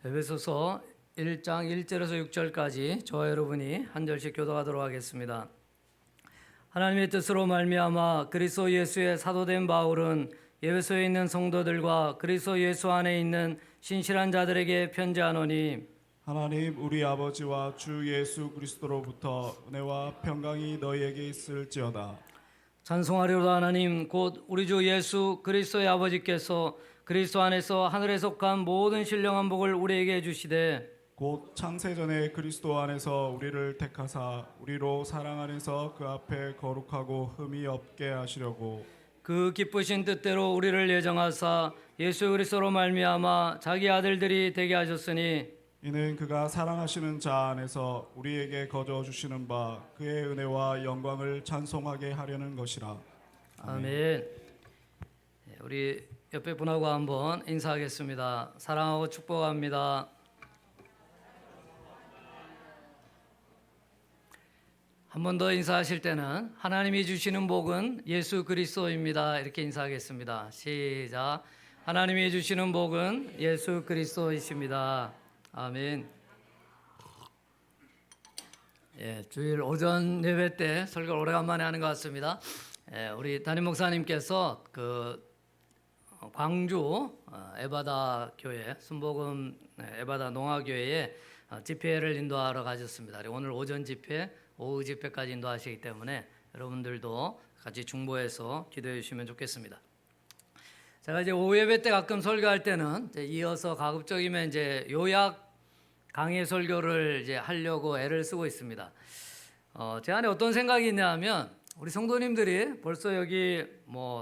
에베소서 1장 1절에서 6절까지 저와 여러분이 한 절씩 교독하도록 하겠습니다. 하나님의 뜻으로 말미암아 그리스도 예수의 사도된 바울은 에베소에 있는 성도들과 그리스도 예수 안에 있는 신실한 자들에게 편지하노니, 하나님 우리 아버지와 주 예수 그리스도로부터 은혜와 평강이 너희에게 있을지어다. 찬송하리로다. 하나님 곧 우리 주 예수 그리스도의 아버지께서 그리스도 안에서 하늘에 속한 모든 신령한 복을 우리에게 주시되, 곧 창세전에 그리스도 안에서 우리를 택하사 우리로 사랑 안에서 그 앞에 거룩하고 흠이 없게 하시려고 그 기쁘신 뜻대로 우리를 예정하사 예수 그리스도로 말미암아 자기 아들들이 되게 하셨으니, 이는 그가 사랑하시는 자 안에서 우리에게 거저 주시는 바 그의 은혜와 영광을 찬송하게 하려는 것이라. 아멘. 우리 옆에 분하고 한번 인사하겠습니다. 사랑하고 축복합니다. 한 번 더 인사하실 때는 하나님이 주시는 복은 예수 그리스도입니다. 이렇게 인사하겠습니다. 시작. 하나님이 주시는 복은 예수 그리스도이십니다. 아멘. 주일 오전 예배 때 설교를 오래간만에 하는 것 같습니다. 우리 담임 목사님께서 광주 에바다 교회 순복음 에바다 농화교회에 집회를 인도하러 가셨습니다. 오늘 오전 집회, 오후 집회까지 인도하시기 때문에 여러분들도 같이 중보해서 기도해 주시면 좋겠습니다. 제가 이제 오후 예배 때 가끔 설교할 때는 이어서 가급적이면 이제 요약 강해 설교를 이제 하려고 애를 쓰고 있습니다. 제 안에 어떤 생각이 있냐면, 우리 성도님들이 벌써 여기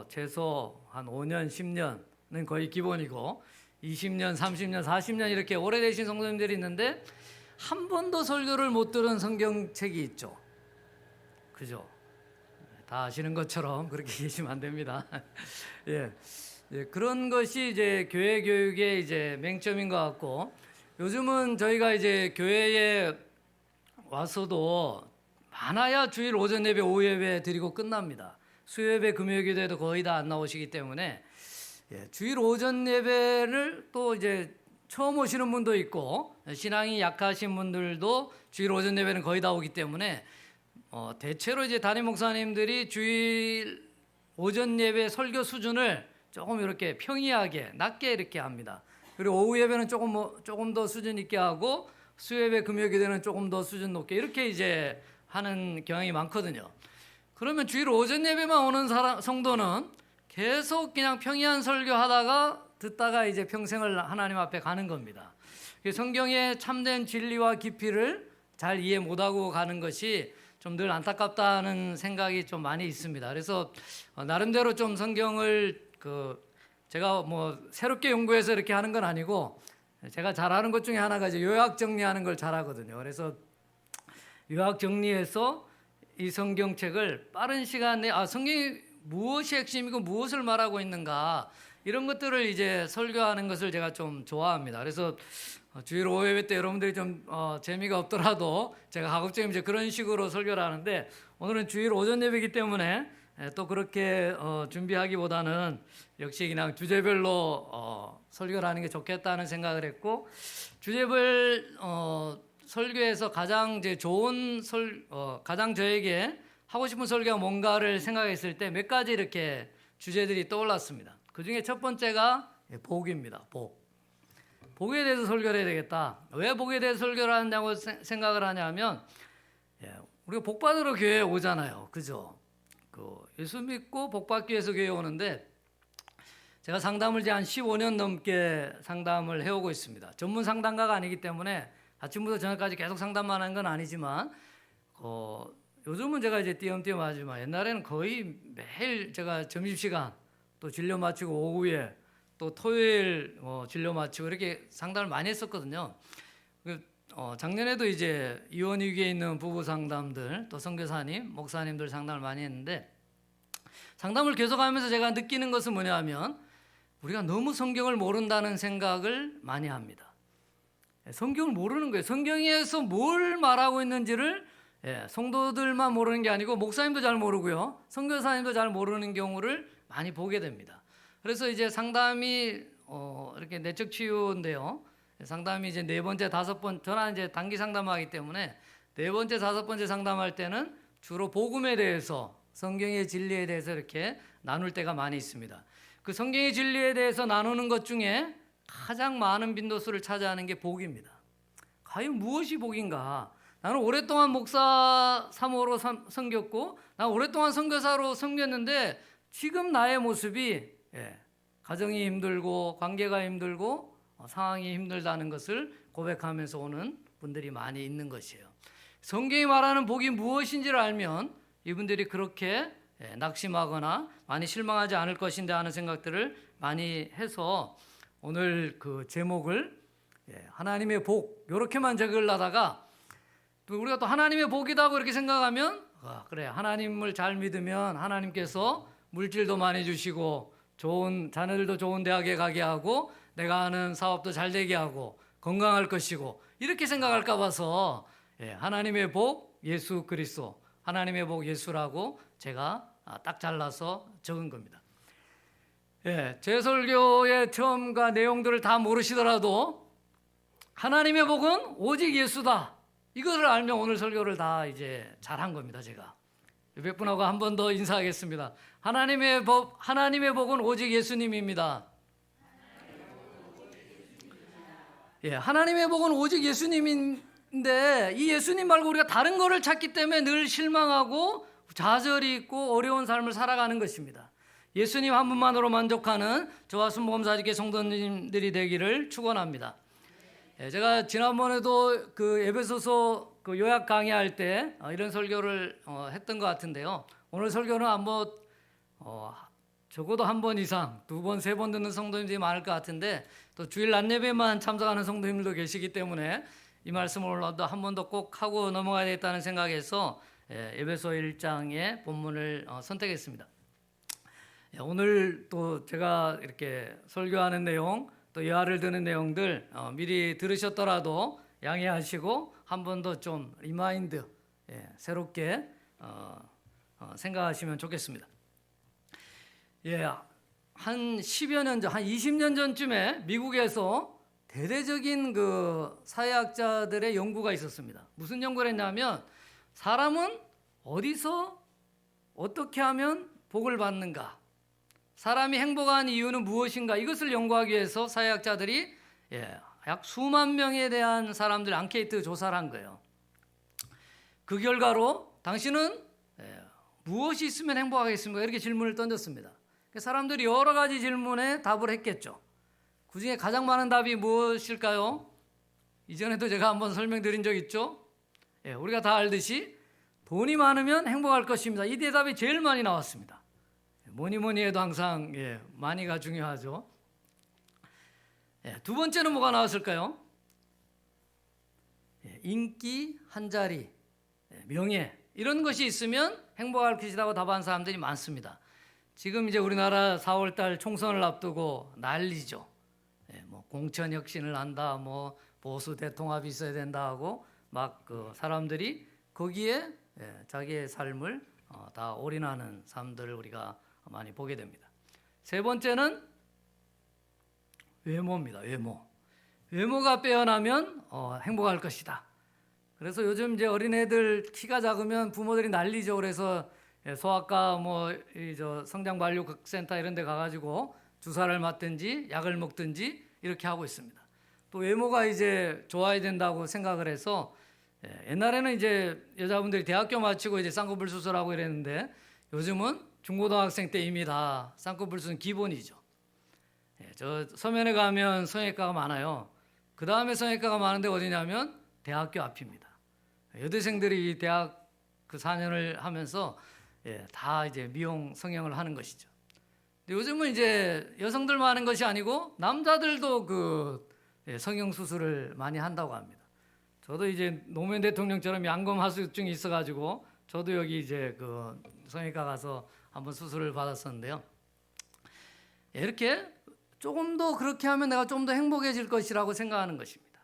최소 한 5년, 10년은 거의 기본이고 20년, 30년, 40년 이렇게 오래되신 성도님들이 있는데 한 번도 설교를 못 들은 성경책이 있죠. 그죠? 다 아시는 것처럼 그렇게 계시면 안 됩니다. 그런 것이 이제 교회 교육의 이제 맹점인 것 같고, 요즘은 저희가 이제 교회에 와서도 많아야 주일 오전 예배, 오후 예배 드리고 끝납니다. 수요예배, 금요기도에도 거의 다 안 나오시기 때문에 주일 오전 예배를 또 이제 처음 오시는 분도 있고 신앙이 약하신 분들도 주일 오전 예배는 거의 다 오기 때문에 대체로 이제 담임 목사님들이 주일 오전 예배 설교 수준을 조금 이렇게 평이하게 낮게 이렇게 합니다. 그리고 오후 예배는 조금 더 수준 있게 하고 수요예배, 금요기도는 조금 더 수준 높게 이렇게 이제 하는 경향이 많거든요. 그러면 주일 오전 예배만 오는 성도는 계속 그냥 평이한 설교하다가 듣다가 이제 평생을 하나님 앞에 가는 겁니다. 성경의 참된 진리와 깊이를 잘 이해 못하고 가는 것이 좀 늘 안타깝다는 생각이 좀 많이 있습니다. 그래서 나름대로 좀 성경을 제가 새롭게 연구해서 이렇게 하는 건 아니고, 제가 잘하는 것 중에 하나가 이제 요약 정리하는 걸 잘하거든요. 그래서 요약 정리해서 이 성경책을 빠른 시간 내에 성경이 무엇이 핵심이고 무엇을 말하고 있는가, 이런 것들을 이제 설교하는 것을 제가 좀 좋아합니다. 그래서 주일 오후 예배 때 여러분들이 좀 재미가 없더라도 제가 가급적 이제 그런 식으로 설교를 하는데, 오늘은 주일 오전 예배이기 때문에 또 그렇게 준비하기보다는 역시 그냥 주제별로 설교를 하는 게 좋겠다는 생각을 했고, 주제별 설교에서 가장 이제 좋은 가장 저에게 하고 싶은 설교가 뭔가를 생각했을 때 몇 가지 이렇게 주제들이 떠올랐습니다. 그 중에 첫 번째가 복입니다. 복에 대해서 설교를 해야 되겠다. 왜 복에 대해서 설교를 하냐고 생각을 하냐면, 우리가 복 받으러 교회에 오잖아요. 그죠? 예수 믿고 복 받기 위해서 교회에 오는데, 제가 상담을 이제 한 15년 넘게 상담을 해오고 있습니다. 전문 상담가가 아니기 때문에 아침부터 저녁까지 계속 상담만 하는 건 아니지만, 요즘은 제가 이제 띄엄띄엄 하지만 옛날에는 거의 매일 제가 점심시간 또 진료 마치고 오후에 또 토요일 진료 마치고 이렇게 상담을 많이 했었거든요. 작년에도 이제 이혼 위기에 있는 부부 상담들, 또 선교사님, 목사님들 상담을 많이 했는데, 상담을 계속하면서 제가 느끼는 것은 뭐냐면, 우리가 너무 성경을 모른다는 생각을 많이 합니다. 성경을 모르는 거예요. 성경에서 뭘 말하고 있는지를 성도들만 모르는 게 아니고 목사님도 잘 모르고요, 선교사님도 잘 모르는 경우를 많이 보게 됩니다. 그래서 이제 상담이 이렇게 내적 치유인데요, 상담이 이제 네 번째, 다섯 번, 저는 이제 단기 상담하기 때문에 네 번째, 다섯 번째 상담할 때는 주로 복음에 대해서, 성경의 진리에 대해서 이렇게 나눌 때가 많이 있습니다. 그 성경의 진리에 대해서 나누는 것 중에 가장 많은 빈도수를 차지하는 게 복입니다. 과연 무엇이 복인가? 나는 오랫동안 목사 사모로 섬겼고, 난 오랫동안 선교사로 섬겼는데 지금 나의 모습이 가정이 힘들고 관계가 힘들고 상황이 힘들다는 것을 고백하면서 오는 분들이 많이 있는 것이에요. 성경이 말하는 복이 무엇인지를 알면 이분들이 그렇게 낙심하거나 많이 실망하지 않을 것인데 하는 생각들을 많이 해서 오늘 그 제목을 하나님의 복 이렇게만 적으려다가 또 우리가 또 하나님의 복이다고 이렇게 생각하면 그래, 하나님을 잘 믿으면 하나님께서 물질도 많이 주시고 좋은 자녀들도 좋은 대학에 가게 하고 내가 하는 사업도 잘 되게 하고 건강할 것이고 이렇게 생각할까 봐서 하나님의 복 예수 그리스도, 하나님의 복 예수라고 제가 딱 잘라서 적은 겁니다. 제 설교의 처음과 내용들을 다 모르시더라도 하나님의 복은 오직 예수다, 이것을 알면 오늘 설교를 다 이제 잘한 겁니다. 제가 몇 분하고 한 번 더 인사하겠습니다. 하나님의 복은 오직 예수님입니다. 하나님의 복은 오직 예수님인데 이 예수님 말고 우리가 다른 거를 찾기 때문에 늘 실망하고 좌절이 있고 어려운 삶을 살아가는 것입니다. 예수님 한 분만으로 만족하는 저와 순복음사직의 성도님들이 되기를 축원합니다. 제가 지난번에도 그 에베소서 그 요약 강의할 때 이런 설교를 했던 것 같은데요. 오늘 설교는 한번 적어도 한 번 이상, 두 번, 세 번 듣는 성도님들이 많을 것 같은데 또 주일 낮 예배만 참석하는 성도님들도 계시기 때문에 이 말씀을 한 번 더 꼭 하고 넘어가야 되겠다는 생각에서 에베소 1장의 본문을 선택했습니다. 오늘 또 제가 이렇게 설교하는 내용, 또 예화를 드는 내용들 미리 들으셨더라도 양해하시고 한 번 더 좀 리마인드 새롭게 생각하시면 좋겠습니다. 한 10여 년 전, 한 20년 전쯤에 미국에서 대대적인 그 사회학자들의 연구가 있었습니다. 무슨 연구를 했냐면 사람은 어디서 어떻게 하면 복을 받는가, 사람이 행복한 이유는 무엇인가, 이것을 연구하기 위해서 사회학자들이 약 수만 명에 대한 사람들 앙케이트 조사를 한 거예요. 그 결과로 당신은 무엇이 있으면 행복하겠습니까? 이렇게 질문을 던졌습니다. 사람들이 여러 가지 질문에 답을 했겠죠. 그 중에 가장 많은 답이 무엇일까요? 이전에도 제가 한번 설명드린 적 있죠. 우리가 다 알듯이 돈이 많으면 행복할 것입니다. 이 대답이 제일 많이 나왔습니다. 뭐니 해도 항상 많이가 중요하죠. 두 번째는 뭐가 나왔을까요? 인기, 한자리, 명예, 이런 것이 있으면 행복할 것이라고 답한 사람들이 많습니다. 지금 이제 우리나라 4월달 총선을 앞두고 난리죠. 뭐 공천 혁신을 한다, 뭐 보수 대통합이 있어야 된다 하고 막 그 사람들이 거기에 자기의 삶을 다 올인하는 사람들을 우리가 많이 보게 됩니다. 세 번째는 외모입니다. 외모가 빼어나면 행복할 것이다. 그래서 요즘 이제 어린애들 키가 작으면 부모들이 난리죠. 그래서 소아과 성장반려센터 이런 데 가가지고 주사를 맞든지 약을 먹든지 이렇게 하고 있습니다. 또 외모가 이제 좋아야 된다고 생각을 해서 옛날에는 이제 여자분들이 대학교 마치고 이제 쌍꺼풀 수술하고 이랬는데 요즘은 중고등학생 때 이미 다 쌍꺼풀 수술은 기본이죠. 저 서면에 가면 성형외과가 많아요. 그 다음에 성형외과가 많은데 어디냐면 대학교 앞입니다. 여대생들이 대학 그 4년을 하면서 다 이제 미용 성형을 하는 것이죠. 근데 요즘은 이제 여성들만 하는 것이 아니고 남자들도 그 성형 수술을 많이 한다고 합니다. 저도 이제 노무현 대통령처럼 양검하수증이 있어가지고 저도 여기 이제 그 성형외과 가서 한번 수술을 받았었는데요. 이렇게 조금 더 그렇게 하면 내가 좀 더 행복해질 것이라고 생각하는 것입니다.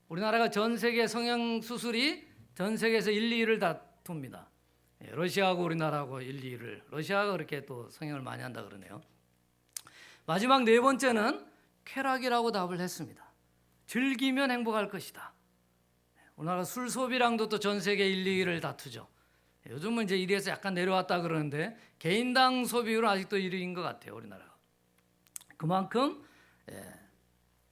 우리나라가 전 세계 성형 수술이 전 세계에서 1, 2위를 다툽니다. 러시아하고 우리나라하고 1, 2위를. 러시아가 그렇게 또 성형을 많이 한다 그러네요. 마지막 네 번째는 쾌락이라고 답을 했습니다. 즐기면 행복할 것이다. 우리나라 술 소비량도 또 전 세계 1, 2위를 다투죠. 요즘은 이제 1위에서 약간 내려왔다 그러는데 개인당 소비율은 아직도 1위인 것 같아요, 우리나라가. 그만큼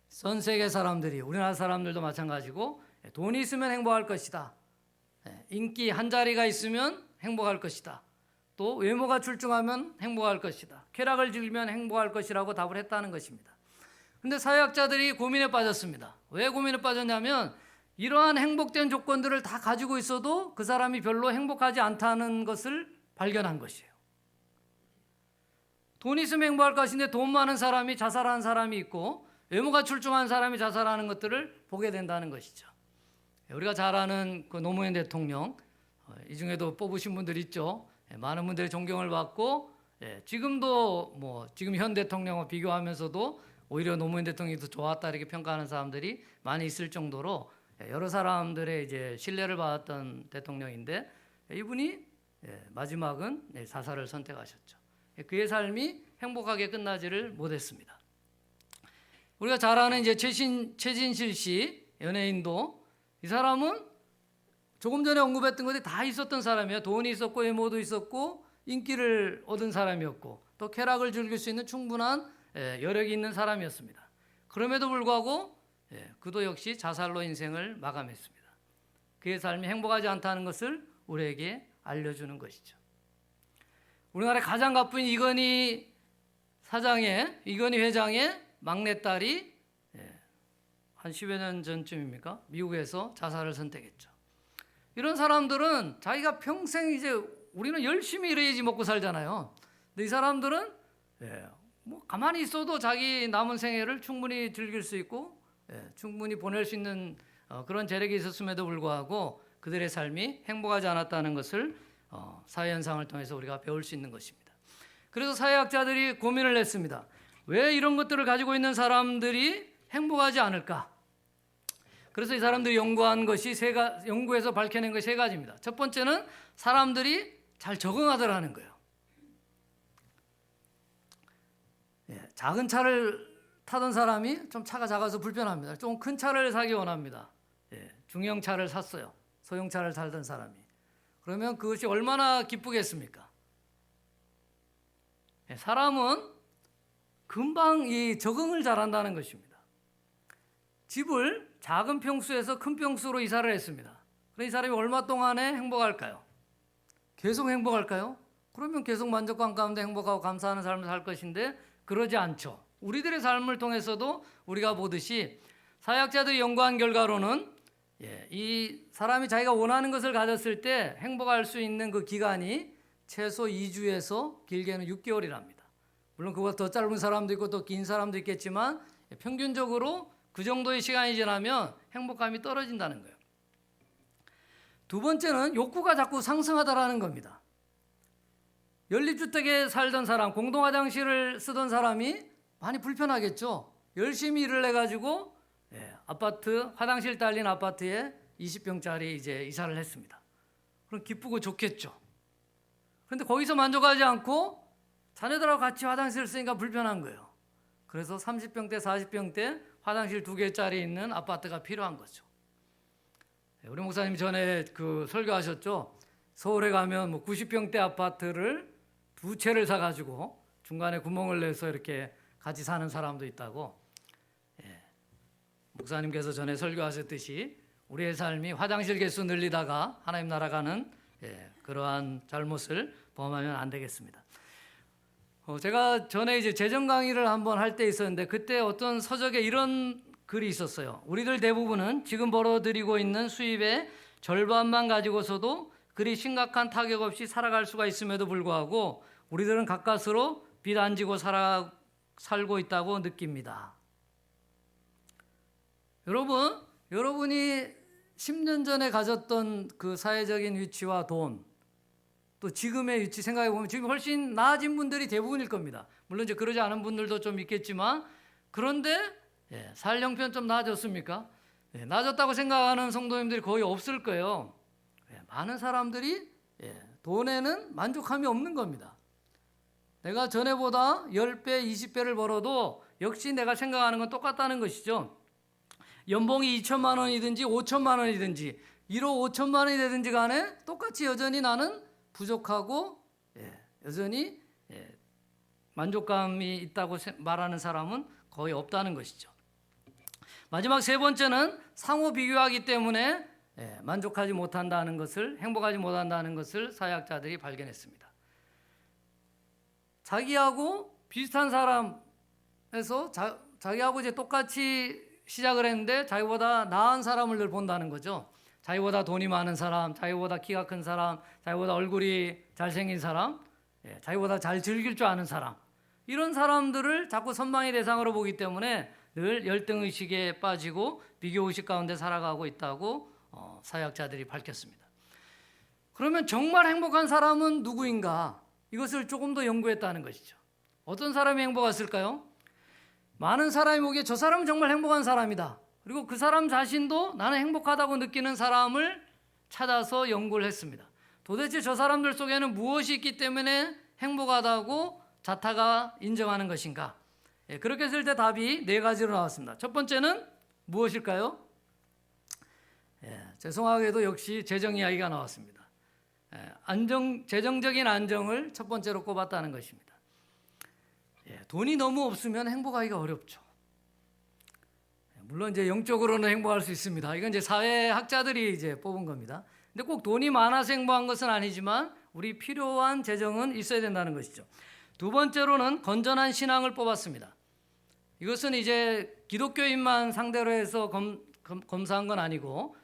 전 세계 사람들이, 우리나라 사람들도 마찬가지고 돈이 있으면 행복할 것이다. 인기 한 자리가 있으면 행복할 것이다. 또 외모가 출중하면 행복할 것이다. 쾌락을 즐기면 행복할 것이라고 답을 했다는 것입니다. 근데 사회학자들이 고민에 빠졌습니다. 왜 고민에 빠졌냐면 이러한 행복된 조건들을 다 가지고 있어도 그 사람이 별로 행복하지 않다는 것을 발견한 것이에요. 돈이 있으면 행복할 것인데 돈 많은 사람이 자살하는 사람이 있고 외모가 출중한 사람이 자살하는 것들을 보게 된다는 것이죠. 우리가 잘 아는 그 노무현 대통령, 이 중에도 뽑으신 분들 있죠. 많은 분들의 존경을 받고 지금도 지금 현 대통령과 비교하면서도 오히려 노무현 대통령이 더 좋았다 이렇게 평가하는 사람들이 많이 있을 정도로 여러 사람들의 이제 신뢰를 받았던 대통령인데 이분이 마지막은 자살을 선택하셨죠. 그의 삶이 행복하게 끝나지를 못했습니다. 우리가 잘 아는 이제 최진실 씨 연예인도 이 사람은 조금 전에 언급했던 것이 다 있었던 사람이에요. 돈이 있었고 외모도 있었고 인기를 얻은 사람이었고 또 쾌락을 즐길 수 있는 충분한 여력이 있는 사람이었습니다. 그럼에도 불구하고 그도 역시 자살로 인생을 마감했습니다. 그의 삶이 행복하지 않다는 것을 우리에게 알려주는 것이죠. 우리나라의 가장 가쁜 이건희 회장의 막내딸이 한 10여 년 전쯤입니까? 미국에서 자살을 선택했죠. 이런 사람들은 자기가 평생 이제 우리는 열심히 일해야지 먹고 살잖아요. 근데 이 사람들은 가만히 있어도 자기 남은 생애를 충분히 즐길 수 있고 충분히 보낼 수 있는 그런 재력이 있었음에도 불구하고 그들의 삶이 행복하지 않았다는 것을 사회 현상을 통해서 우리가 배울 수 있는 것입니다. 그래서 사회학자들이 고민을 했습니다. 왜 이런 것들을 가지고 있는 사람들이 행복하지 않을까? 그래서 이 사람들이 연구한 것이 연구에서 밝혀낸 것이 세 가지입니다. 첫 번째는 사람들이 잘 적응하더라는 거예요. 작은 차를 타던 사람이 좀 차가 작아서 불편합니다. 좀 큰 차를 사기 원합니다. 중형 차를 샀어요. 소형차를 살던 사람이. 그러면 그것이 얼마나 기쁘겠습니까? 사람은 금방 이 적응을 잘한다는 것입니다. 집을 작은 평수에서 큰 평수로 이사를 했습니다. 그럼 이 사람이 얼마 동안에 행복할까요? 계속 행복할까요? 그러면 계속 만족감 가운데 행복하고 감사하는 삶을 살 것인데 그러지 않죠. 우리들의 삶을 통해서도 우리가 보듯이 사회학자들이 연구한 결과로는 이 사람이 자기가 원하는 것을 가졌을 때 행복할 수 있는 그 기간이 최소 2주에서 길게는 6개월이랍니다. 물론 그보다 더 짧은 사람도 있고 더 긴 사람도 있겠지만 평균적으로 그 정도의 시간이 지나면 행복감이 떨어진다는 거예요. 두 번째는 욕구가 자꾸 상승하다라는 겁니다. 연립주택에 살던 사람, 공동화장실을 쓰던 사람이 많이 불편하겠죠. 열심히 일을 해가지고 아파트, 화장실 딸린 아파트에 20평짜리 이제 이사를 했습니다. 그럼 기쁘고 좋겠죠. 그런데 거기서 만족하지 않고 자녀들하고 같이 화장실을 쓰니까 불편한 거예요. 그래서 30평대, 40평대 화장실 2개짜리 있는 아파트가 필요한 거죠. 우리 목사님 전에 설교하셨죠. 서울에 가면 90평대 아파트를 2채를 사가지고 중간에 구멍을 내서 이렇게 같이 사는 사람도 있다고. 목사님께서 전에 설교하셨듯이 우리의 삶이 화장실 개수 늘리다가 하나님 나라 가는 그러한 잘못을 범하면 안 되겠습니다. 제가 전에 이제 재정 강의를 한번 할 때 있었는데 그때 어떤 서적에 이런 글이 있었어요. 우리들 대부분은 지금 벌어들이고 있는 수입의 절반만 가지고서도 그리 심각한 타격 없이 살아갈 수가 있음에도 불구하고 우리들은 가까스로 빚 안 지고 살고 있다고 느낍니다. 여러분이 10년 전에 가졌던 그 사회적인 위치와 돈, 또 지금의 위치 생각해 보면 지금 훨씬 나아진 분들이 대부분일 겁니다. 물론 이제 그러지 않은 분들도 좀 있겠지만 그런데 살 형편 좀 나아졌습니까? 나아졌다고 생각하는 성도님들이 거의 없을 거예요. 많은 사람들이 돈에는 만족함이 없는 겁니다. 내가 전에보다 10배, 20배를 벌어도 역시 내가 생각하는 건 똑같다는 것이죠. 연봉이 2천만 원이든지 5천만 원이든지 1억 5천만 원이 되든지 간에 똑같이 여전히 나는 부족하고 여전히 만족감이 있다고 말하는 사람은 거의 없다는 것이죠. 마지막 세 번째는 상호 비교하기 때문에 만족하지 못한다는 것을, 행복하지 못한다는 것을 사회학자들이 발견했습니다. 자기하고 비슷한 사람에서 자기하고 이제 똑같이 시작을 했는데 자기보다 나은 사람을 늘 본다는 거죠. 자기보다 돈이 많은 사람, 자기보다 키가 큰 사람, 자기보다 얼굴이 잘생긴 사람, 자기보다 잘 즐길 줄 아는 사람, 이런 사람들을 자꾸 선망의 대상으로 보기 때문에 늘 열등의식에 빠지고 비교의식 가운데 살아가고 있다고 사회학자들이 밝혔습니다. 그러면 정말 행복한 사람은 누구인가? 이것을 조금 더 연구했다는 것이죠. 어떤 사람이 행복했을까요? 많은 사람이 보기에 저 사람은 정말 행복한 사람이다. 그리고 그 사람 자신도 나는 행복하다고 느끼는 사람을 찾아서 연구를 했습니다. 도대체 저 사람들 속에는 무엇이 있기 때문에 행복하다고 자타가 인정하는 것인가? 그렇게 했을 때 답이 네 가지로 나왔습니다. 첫 번째는 무엇일까요? 죄송하게도 역시 재정 이야기가 나왔습니다. 재정적인 안정을 첫 번째로 꼽았다는 것입니다. 돈이 너무 없으면 행복하기가 어렵죠. 물론 이제 영적으로는 행복할 수 있습니다. 이건 이제 사회학자들이 이제 뽑은 겁니다. 근데 꼭 돈이 많아서 행복한 것은 아니지만 우리 필요한 재정은 있어야 된다는 것이죠. 두 번째로는 건전한 신앙을 뽑았습니다. 이것은 이제 기독교인만 상대로 해서 검사한 건 아니고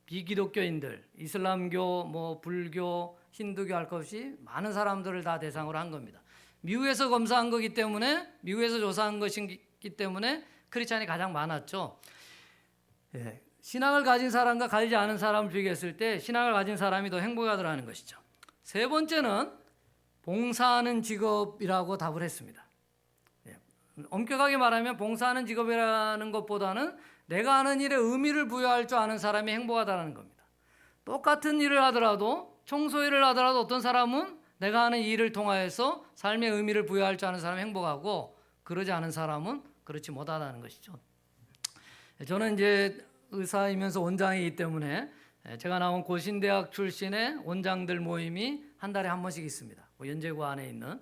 비기독교인들, 이슬람교, 불교, 힌두교 할 것 없이 많은 사람들을 다 대상으로 한 겁니다. 미국에서 검사한 거기 때문에, 미국에서 조사한 것이기 때문에 크리스찬이 가장 많았죠. 신앙을 가진 사람과 가지지 않은 사람을 비교했을 때 신앙을 가진 사람이 더 행복하더라는 것이죠. 세 번째는 봉사하는 직업이라고 답을 했습니다. 엄격하게 말하면 봉사하는 직업이라는 것보다는 내가 하는 일에 의미를 부여할 줄 아는 사람이 행복하다는 겁니다. 똑같은 일을 하더라도, 청소일을 하더라도 어떤 사람은 내가 하는 일을 통하여서 삶의 의미를 부여할 줄 아는 사람이 행복하고, 그러지 않은 사람은 그렇지 못하다는 것이죠. 저는 이제 의사이면서 원장이기 때문에 제가 나온 고신대학 출신의 원장들 모임이 한 달에 한 번씩 있습니다. 연제구 안에 있는.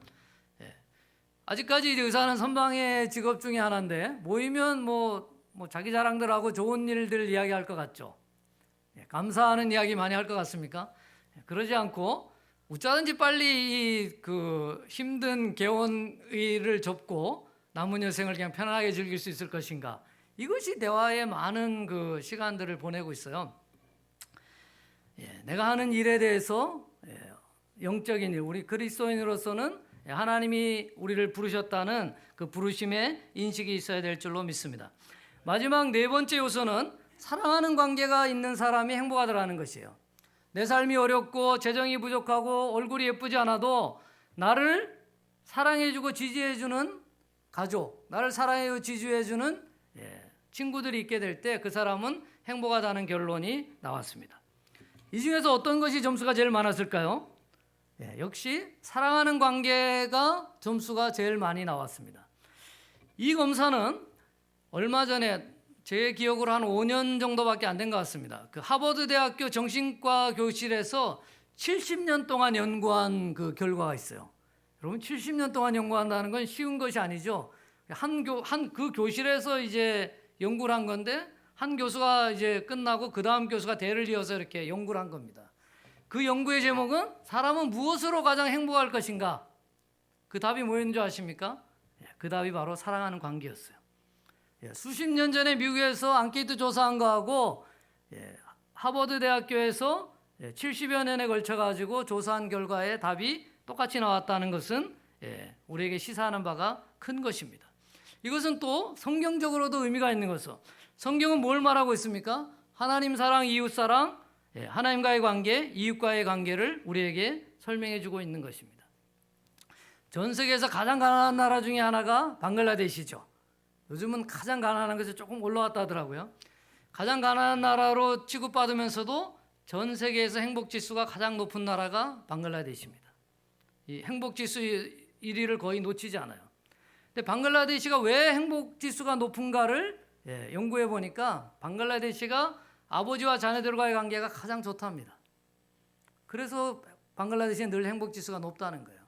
아직까지 의사는 선방의 직업 중에 하나인데 모이면 자기 자랑들하고 좋은 일들 이야기할 것 같죠. 감사하는 이야기 많이 할 것 같습니까? 그러지 않고 어쩌든지 빨리 그 힘든 개원의를 접고 남은 여생을 그냥 편안하게 즐길 수 있을 것인가? 이것이 대화의 많은 그 시간들을 보내고 있어요. 내가 하는 일에 대해서 영적인 일, 우리 그리스도인으로서는 하나님이 우리를 부르셨다는 그 부르심의 인식이 있어야 될 줄로 믿습니다. 마지막 네 번째 요소는 사랑하는 관계가 있는 사람이 행복하더라는 것이에요. 내 삶이 어렵고 재정이 부족하고 얼굴이 예쁘지 않아도 나를 사랑해주고 지지해주는 가족, 나를 사랑해주고 지지해주는 친구들이 있게 될 때 그 사람은 행복하다는 결론이 나왔습니다. 이 중에서 어떤 것이 점수가 제일 많았을까요? 역시 사랑하는 관계가 점수가 제일 많이 나왔습니다. 이 검사는 얼마 전에 제 기억으로 한 5년 정도밖에 안 된 것 같습니다. 그 하버드 대학교 정신과 교실에서 70년 동안 연구한 그 결과가 있어요. 여러분 70년 동안 연구한다는 건 쉬운 것이 아니죠. 그 교실에서 이제 연구를 한 건데 한 교수가 이제 끝나고 그 다음 교수가 대를 이어서 이렇게 연구를 한 겁니다. 그 연구의 제목은 사람은 무엇으로 가장 행복할 것인가? 그 답이 뭐였는 줄 아십니까? 그 답이 바로 사랑하는 관계였어요. 수십 년 전에 미국에서 앙케이트 조사한 거하고 하버드 대학교에서 70여 년에 걸쳐 가지고 조사한 결과의 답이 똑같이 나왔다는 것은 우리에게 시사하는 바가 큰 것입니다. 이것은 또 성경적으로도 의미가 있는 것이죠. 성경은 뭘 말하고 있습니까? 하나님 사랑, 이웃 사랑, 하나님과의 관계, 이웃과의 관계를 우리에게 설명해 주고 있는 것입니다. 전 세계에서 가장 가난한 나라 중에 하나가 방글라데시죠. 요즘은 가장 가난한 것에 조금 올라왔다 하더라고요. 가장 가난한 나라로 취급받으면서도 전 세계에서 행복지수가 가장 높은 나라가 방글라데시입니다. 이 행복지수 1위를 거의 놓치지 않아요. 근데 방글라데시가 왜 행복지수가 높은가를 연구해 보니까 방글라데시가 아버지와 자녀들과의 관계가 가장 좋답니다. 그래서 방글라데시는 늘 행복 지수가 높다는 거예요.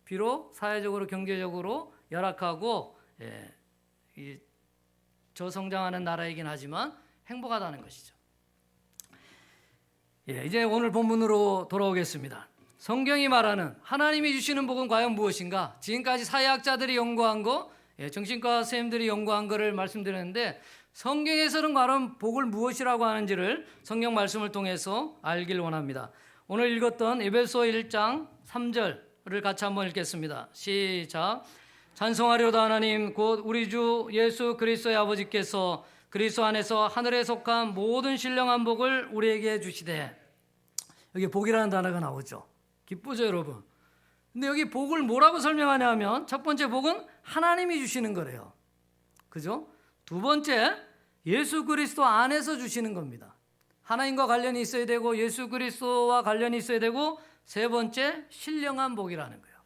비록 사회적으로 경제적으로 열악하고 이 저성장하는 나라이긴 하지만 행복하다는 것이죠. 이제 오늘 본문으로 돌아오겠습니다. 성경이 말하는 하나님이 주시는 복은 과연 무엇인가? 지금까지 사회학자들이 연구한 거, 정신과 선생님들이 연구한 거를 말씀드렸는데 성경에서는 과연 복을 무엇이라고 하는지를 성경 말씀을 통해서 알길 원합니다. 오늘 읽었던 에베소 1장 3절을 같이 한번 읽겠습니다. 시작. 찬송하려다 하나님 곧 우리 주 예수 그리스도의 아버지께서 그리스도 안에서 하늘에 속한 모든 신령한 복을 우리에게 주시되. 여기 복이라는 단어가 나오죠. 기쁘죠 여러분? 근데 여기 복을 뭐라고 설명하냐 하면 첫 번째 복은 하나님이 주시는 거래요. 그죠? 두 번째 예수 그리스도 안에서 주시는 겁니다. 하나님과 관련이 있어야 되고 예수 그리스도와 관련이 있어야 되고 세 번째 신령한 복이라는 거예요.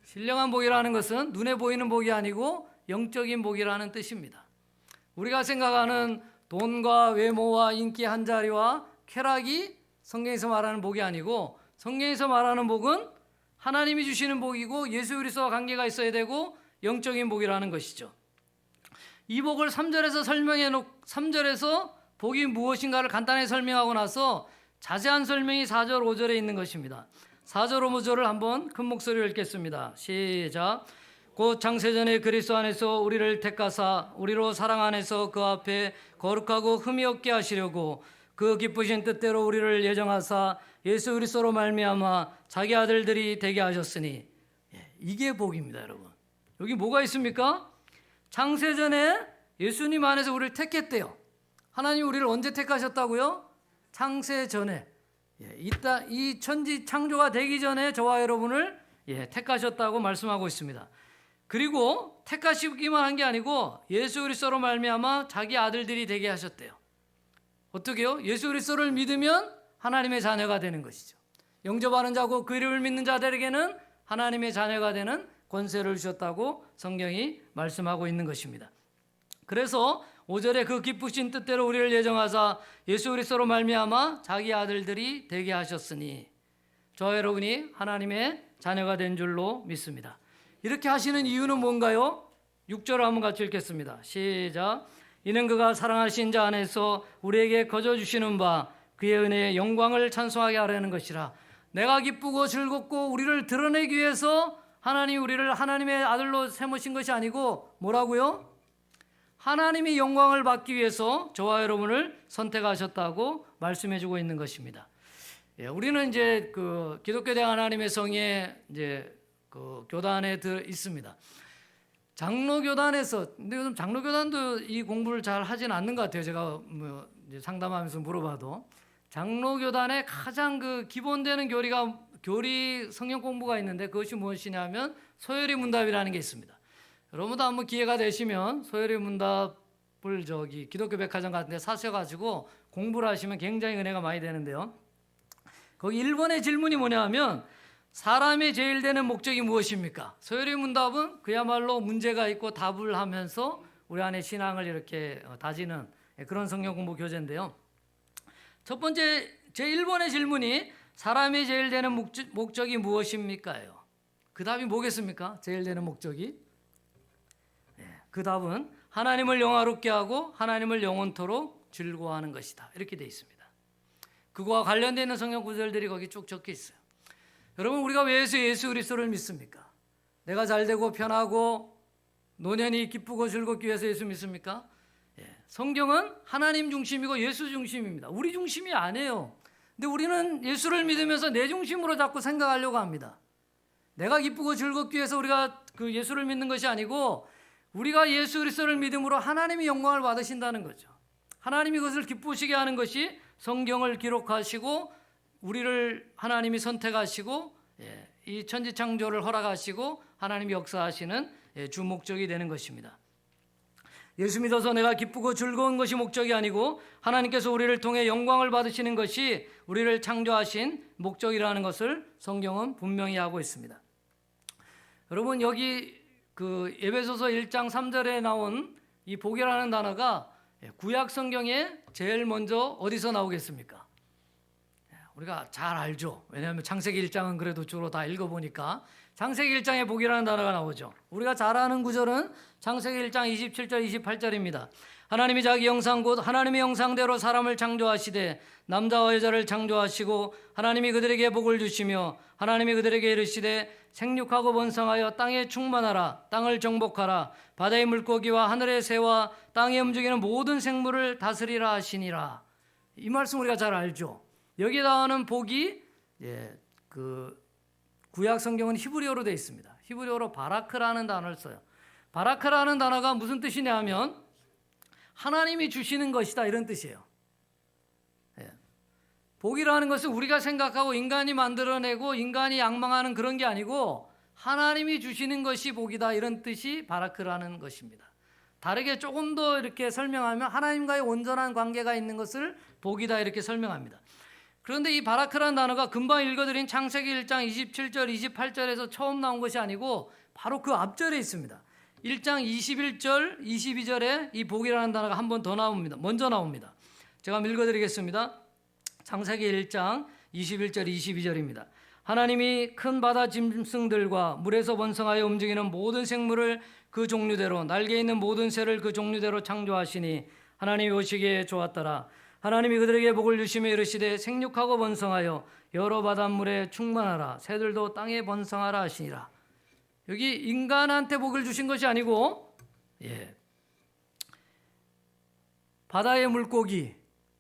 신령한 복이라는 것은 눈에 보이는 복이 아니고 영적인 복이라는 뜻입니다. 우리가 생각하는 돈과 외모와 인기 한 자리와 쾌락이 성경에서 말하는 복이 아니고 성경에서 말하는 복은 하나님이 주시는 복이고 예수 그리스도와 관계가 있어야 되고 영적인 복이라는 것이죠. 이 복을 3절에서 복이 무엇인가를 간단히 설명하고 나서 자세한 설명이 4절 5절에 있는 것입니다. 4절 5절을 한번 큰 목소리로 읽겠습니다. 시작. 곧 창세전에 그리스도 안에서 우리를 택하사 우리로 사랑 안에서 그 앞에 거룩하고 흠이 없게 하시려고 그 기쁘신 뜻대로 우리를 예정하사 예수 그리스도로 말미암아 자기 아들들이 되게 하셨으니. 이게 복입니다 여러분. 여기 뭐가 있습니까? 창세전에 예수님 안에서 우리를 택했대요. 하나님 우리를 언제 택하셨다고요? 창세전에. 이 천지 창조가 되기 전에 저와 여러분을 택하셨다고 말씀하고 있습니다. 그리고 택하시기만 한 게 아니고 예수 그리스도로 말미암아 자기 아들들이 되게 하셨대요. 어떻게요? 예수 그리스도를 믿으면 하나님의 자녀가 되는 것이죠. 영접하는 자고 그 이름을 믿는 자들에게는 하나님의 자녀가 되는 권세를 주셨다고 성경이 말씀하고 있는 것입니다. 그래서 5절에 그 기쁘신 뜻대로 우리를 예정하사 예수 그리스도로 말미암아 자기 아들들이 되게 하셨으니. 저와 여러분이 하나님의 자녀가 된 줄로 믿습니다. 이렇게 하시는 이유는 뭔가요? 6절을 한번 같이 읽겠습니다. 시작. 이는 그가 사랑하신 자 안에서 우리에게 거저 주시는 바 그의 은혜의 영광을 찬송하게 하려는 것이라. 내가 기쁘고 즐겁고 우리를 드러내기 위해서 하나님이 우리를 하나님의 아들로 삼으신 것이 아니고 뭐라고요? 하나님이 영광을 받기 위해서 저와 여러분을 선택하셨다고 말씀해주고 있는 것입니다. 우리는 이제 그 기독교 대학 하나님의 성에 이제 그 교단에 있습니다. 장로교단에서, 근데 요즘 장로교단도 이 공부를 잘 하진 않는 것 같아요. 제가 뭐 이제 상담하면서 물어봐도 장로교단의 가장 그 기본되는 교리 성경 공부가 있는데 그것이 무엇이냐면 소요리 문답이라는 게 있습니다. 여러분도 한번 기회가 되시면 소요리 문답을 기독교 백화점 같은 데 사셔가지고 공부를 하시면 굉장히 은혜가 많이 되는데요. 거기 1번의 질문이 뭐냐 하면 사람의 제일 되는 목적이 무엇입니까? 소요리 문답은 그야말로 문제가 있고 답을 하면서 우리 안에 신앙을 이렇게 다지는 그런 성경 공부 교재인데요. 첫 번째 제1번의 질문이 사람의 제일 되는 목적이 무엇입니까요? 그 답이 뭐겠습니까? 제일 되는 목적이? 그 답은 하나님을 영화롭게 하고 하나님을 영원토록 즐거워하는 것이다. 이렇게 되어 있습니다. 그거와 관련되어 있는 성경 구절들이 거기 쭉 적혀 있어요. 여러분 우리가 왜 예수 그리스도를 믿습니까? 내가 잘되고 편하고 노년이 기쁘고 즐겁기 위해서 예수 믿습니까? 성경은 하나님 중심이고 예수 중심입니다. 우리 중심이 아니에요. 근데 우리는 예수를 믿으면서 내 중심으로 자꾸 생각하려고 합니다. 내가 기쁘고 즐겁기 위해서 우리가 그 예수를 믿는 것이 아니고 우리가 예수 그리스도를 믿음으로 하나님이 영광을 받으신다는 거죠. 하나님이 그것을 기쁘시게 하는 것이 성경을 기록하시고 우리를 하나님이 선택하시고 이 천지창조를 허락하시고 하나님이 역사하시는 주 목적이 되는 것입니다. 예수 믿어서 내가 기쁘고 즐거운 것이 목적이 아니고 하나님께서 우리를 통해 영광을 받으시는 것이 우리를 창조하신 목적이라는 것을 성경은 분명히 하고 있습니다. 여러분 여기 그 에베소서 1장 3절에 나온 이 복이라는 단어가 구약 성경에 제일 먼저 어디서 나오겠습니까? 우리가 잘 알죠. 왜냐하면 창세기 1장은 그래도 주로 다 읽어보니까 창세기 1장에 복이라는 단어가 나오죠. 우리가 잘 아는 구절은 창세기 1장 27절 28절입니다. 하나님이 자기 형상 곧 하나님의 형상대로 사람을 창조하시되 남자와 여자를 창조하시고 하나님이 그들에게 복을 주시며 하나님이 그들에게 이르시되 생육하고 번성하여 땅에 충만하라. 땅을 정복하라. 바다의 물고기와 하늘의 새와 땅에 움직이는 모든 생물을 다스리라 하시니라. 이 말씀 우리가 잘 알죠. 여기에 나오는 복이 그 구약 성경은 히브리어로 되어 있습니다. 히브리어로 바라크라는 단어를 써요. 바라크라는 단어가 무슨 뜻이냐 하면 하나님이 주시는 것이다 이런 뜻이에요. 복이라는 것은 우리가 생각하고 인간이 만들어내고 인간이 양망하는 그런 게 아니고 하나님이 주시는 것이 복이다 이런 뜻이 바라크라는 것입니다. 다르게 조금 더 이렇게 설명하면 하나님과의 온전한 관계가 있는 것을 복이다 이렇게 설명합니다. 그런데 이 바라크라는 단어가 금방 읽어드린 창세기 1장 27절 28절에서 처음 나온 것이 아니고 바로 그 앞절에 있습니다. 1장 21절 22절에 이 복이라는 단어가 한 번 더 나옵니다. 먼저 나옵니다. 제가 한번 읽어드리겠습니다. 창세기 1장 21절 22절입니다. 하나님이 큰 바다 짐승들과 물에서 번성하여 움직이는 모든 생물을 그 종류대로 날개 있는 모든 새를 그 종류대로 창조하시니 하나님이 보시기에 좋았더라. 하나님이 그들에게 복을 주시며 이르시되 생육하고 번성하여 여러 바닷물에 충만하라. 새들도 땅에 번성하라 하시니라. 여기 인간한테 복을 주신 것이 아니고 바다의 물고기,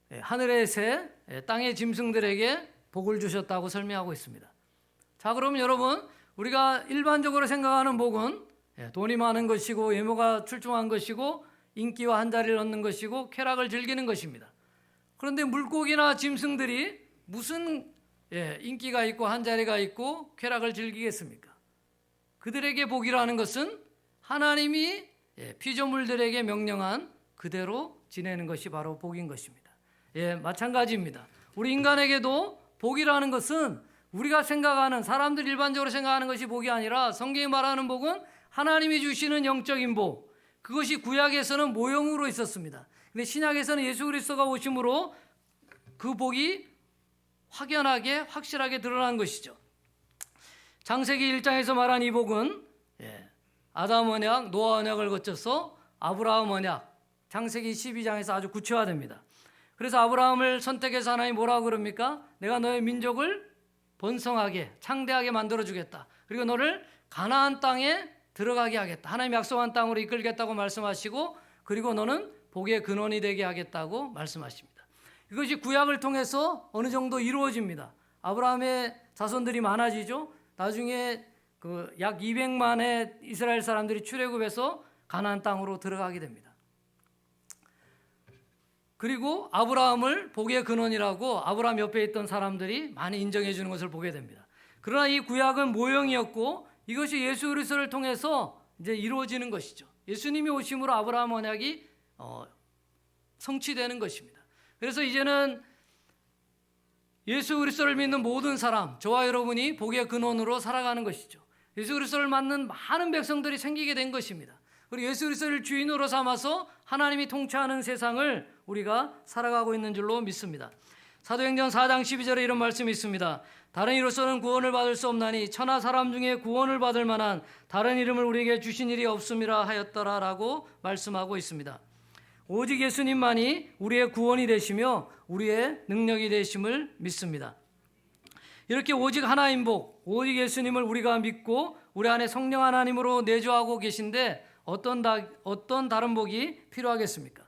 하늘의 새, 땅의 짐승들에게 복을 주셨다고 설명하고 있습니다. 자, 그럼 여러분 우리가 일반적으로 생각하는 복은 돈이 많은 것이고 외모가 출중한 것이고 인기와 한자리를 얻는 것이고 쾌락을 즐기는 것입니다. 그런데 물고기나 짐승들이 무슨 인기가 있고 한자리가 있고 쾌락을 즐기겠습니까? 그들에게 복이라는 것은 하나님이 피조물들에게 명령한 그대로 지내는 것이 바로 복인 것입니다. 마찬가지입니다. 우리 인간에게도 복이라는 것은 우리가 생각하는 사람들 일반적으로 생각하는 것이 복이 아니라 성경이 말하는 복은 하나님이 주시는 영적인 복, 그것이 구약에서는 모형으로 있었습니다. 근데 신약에서는 예수 그리스도가 오심으로 그 복이 확연하게 확실하게 드러난 것이죠. 창세기 1장에서 말한 이 복은 아담 언약, 노아 언약을 거쳐서 아브라함 언약, 창세기 12장에서 아주 구체화됩니다. 그래서 아브라함을 선택해서 하나님이 뭐라고 그럽니까? 내가 너의 민족을 번성하게 창대하게 만들어주겠다. 그리고 너를 가나안 땅에 들어가게 하겠다. 하나님 약속한 땅으로 이끌겠다고 말씀하시고 그리고 너는 복의 근원이 되게 하겠다고 말씀하십니다. 이것이 구약을 통해서 어느 정도 이루어집니다. 아브라함의 자손들이 많아지죠. 나중에 그 약 200만의 이스라엘 사람들이 출애굽해서 가나안 땅으로 들어가게 됩니다. 그리고 아브라함을 복의 근원이라고 아브라함 옆에 있던 사람들이 많이 인정해 주는 것을 보게 됩니다. 그러나 이 구약은 모형이었고 이것이 예수 그리스도를 통해서 이제 이루어지는 것이죠. 예수님이 오심으로 아브라함 언약이 성취되는 것입니다. 그래서 이제는 예수 그리스도를 믿는 모든 사람, 저와 여러분이 복의 근원으로 살아가는 것이죠. 예수 그리스도를 믿는 많은 백성들이 생기게 된 것입니다. 그리고 예수 그리스도를 주인으로 삼아서 하나님이 통치하는 세상을 우리가 살아가고 있는 줄로 믿습니다. 사도행전 4장 12절에 이런 말씀이 있습니다. 다른 이로서는 구원을 받을 수 없나니 천하 사람 중에 구원을 받을 만한 다른 이름을 우리에게 주신 일이 없음이라 하였더라라고 말씀하고 있습니다. 오직 예수님만이 우리의 구원이 되시며 우리의 능력이 되심을 믿습니다. 이렇게 오직 하나인 복, 오직 예수님을 우리가 믿고 우리 안에 성령 하나님으로 내주하고 계신데 어떤 다른 복이 필요하겠습니까?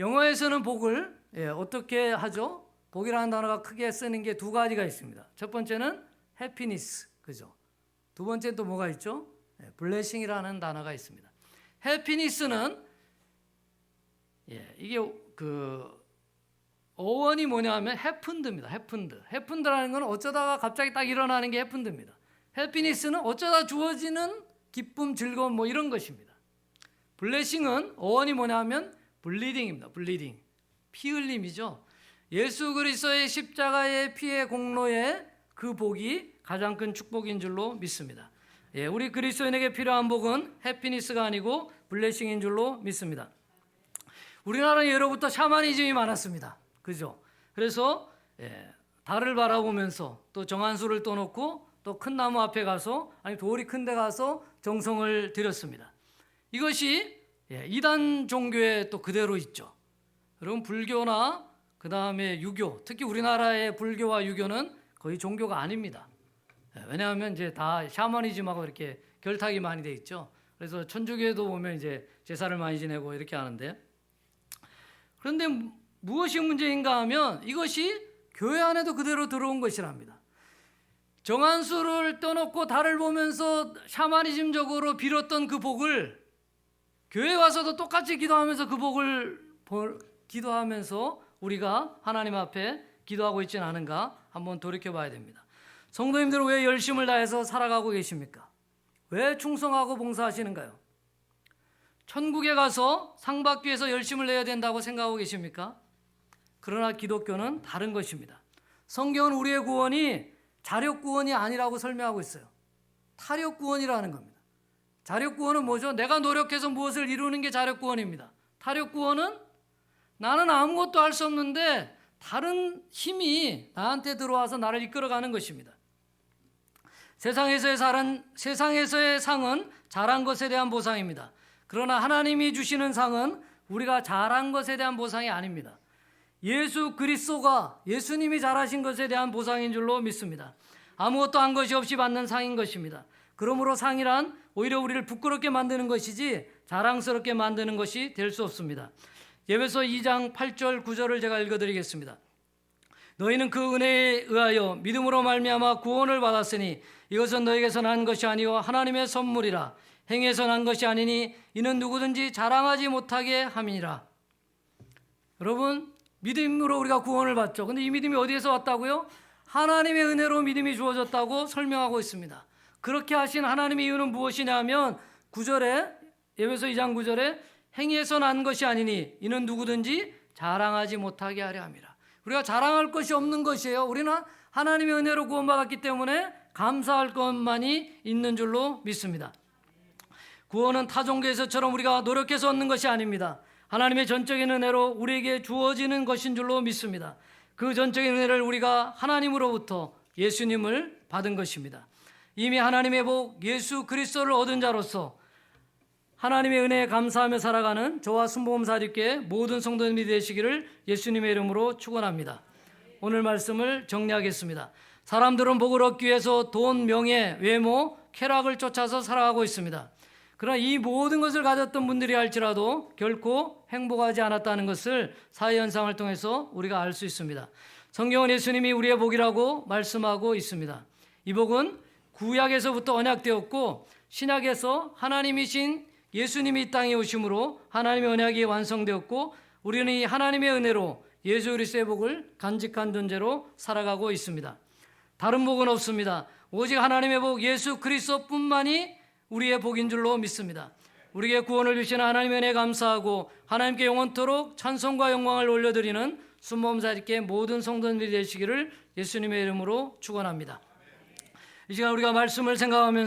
영어에서는 복을 어떻게 하죠? 복이라는 단어가 크게 쓰는 게 두 가지가 있습니다. 첫 번째는 해피니스, 그죠? 두 번째는 또 뭐가 있죠? 블레싱이라는 단어가 있습니다. 해피니스는 이게 그 어원이 뭐냐면 해픈드입니다. 해픈드라는 건 어쩌다가 갑자기 딱 일어나는 게 해픈드입니다. 해피니스는 어쩌다 주어지는 기쁨, 즐거움 뭐 이런 것입니다. 블레싱은 어원이 뭐냐면 블리딩입니다. 블리딩, 피 흘림이죠. 예수 그리스도의 십자가의 피의 공로에 그 복이 가장 큰 축복인 줄로 믿습니다. 우리 그리스도인에게 필요한 복은 해피니스가 아니고 블레싱인 줄로 믿습니다. 우리나라는 예로부터 샤머니즘이 많았습니다. 그죠? 그래서 달을 바라보면서 또 정한수를 떠놓고 또 큰 나무 앞에 가서 아니 돌이 큰 데 가서 정성을 들였습니다. 이것이 이단 종교에 또 그대로 있죠. 여러분 불교나 그 다음에 유교, 특히 우리나라의 불교와 유교는 거의 종교가 아닙니다. 왜냐하면 이제 다 샤머니즘하고 이렇게 결탁이 많이 돼 있죠. 그래서 천주교에도 보면 이제 제사를 많이 지내고 이렇게 하는데, 그런데 무엇이 문제인가 하면 이것이 교회 안에도 그대로 들어온 것이랍니다. 정한수를 떠놓고 달을 보면서 샤머니즘적으로 빌었던 그 복을 교회 와서도 똑같이 기도하면서 그 복을 기도하면서 우리가 하나님 앞에 기도하고 있지는 않은가 한번 돌이켜 봐야 됩니다. 성도님들은 왜 열심을 다해서 살아가고 계십니까? 왜 충성하고 봉사하시는가요? 천국에 가서 상 받기 위해서 열심을 내야 된다고 생각하고 계십니까? 그러나 기독교는 다른 것입니다. 성경은 우리의 구원이 자력 구원이 아니라고 설명하고 있어요. 타력 구원이라는 겁니다. 자력 구원은 뭐죠? 내가 노력해서 무엇을 이루는 게 자력 구원입니다. 타력 구원은 나는 아무것도 할 수 없는데 다른 힘이 나한테 들어와서 나를 이끌어가는 것입니다. 세상에서의 상은 잘한 것에 대한 보상입니다. 그러나 하나님이 주시는 상은 우리가 잘한 것에 대한 보상이 아닙니다. 예수 그리스도가 예수님이 잘하신 것에 대한 보상인 줄로 믿습니다. 아무것도 한 것이 없이 받는 상인 것입니다. 그러므로 상이란 오히려 우리를 부끄럽게 만드는 것이지 자랑스럽게 만드는 것이 될 수 없습니다. 에베소 2장 8절 9절을 제가 읽어드리겠습니다. 너희는 그 은혜에 의하여 믿음으로 말미암아 구원을 받았으니 이것은 너희에게서 난 것이 아니요 하나님의 선물이라. 행위에서 난 것이 아니니 이는 누구든지 자랑하지 못하게 함이니라. 여러분, 믿음으로 우리가 구원을 받죠. 근데 이 믿음이 어디에서 왔다고요? 하나님의 은혜로 믿음이 주어졌다고 설명하고 있습니다. 그렇게 하신 하나님의 이유는 무엇이냐 하면 9절에 에베소 2장 9절에 행위에서 난 것이 아니니 이는 누구든지 자랑하지 못하게 하려 함이라. 우리가 자랑할 것이 없는 것이에요. 우리는 하나님의 은혜로 구원받았기 때문에 감사할 것만이 있는 줄로 믿습니다. 구원은 타 종교에서처럼 우리가 노력해서 얻는 것이 아닙니다. 하나님의 전적인 은혜로 우리에게 주어지는 것인 줄로 믿습니다. 그 전적인 은혜를 우리가 하나님으로부터 예수님을 받은 것입니다. 이미 하나님의 복 예수 그리스도를 얻은 자로서 하나님의 은혜에 감사하며 살아가는 저와 순복음사립교회 모든 성도님이 되시기를 예수님의 이름으로 축원합니다. 오늘 말씀을 정리하겠습니다. 사람들은 복을 얻기 위해서 돈, 명예, 외모, 쾌락을 쫓아서 살아가고 있습니다. 그러나 이 모든 것을 가졌던 분들이 할지라도 결코 행복하지 않았다는 것을 사회 현상을 통해서 우리가 알 수 있습니다. 성경은 예수님이 우리의 복이라고 말씀하고 있습니다. 이 복은 구약에서부터 언약되었고 신약에서 하나님이신 예수님이 이 땅에 오심으로 하나님의 언약이 완성되었고 우리는 이 하나님의 은혜로 예수 그리스도의 복을 간직한 존재로 살아가고 있습니다. 다른 복은 없습니다. 오직 하나님의 복 예수 그리스도뿐만이 우리의 복인 줄로 믿습니다. 우리에게 구원을 주시는 하나님의 은혜에 감사하고 하나님께 영원토록 찬송과 영광을 올려드리는 순복음사립교회 모든 성도님들이 되시기를 예수님의 이름으로 축원합니다. 이 시간 우리가 말씀을 생각하면서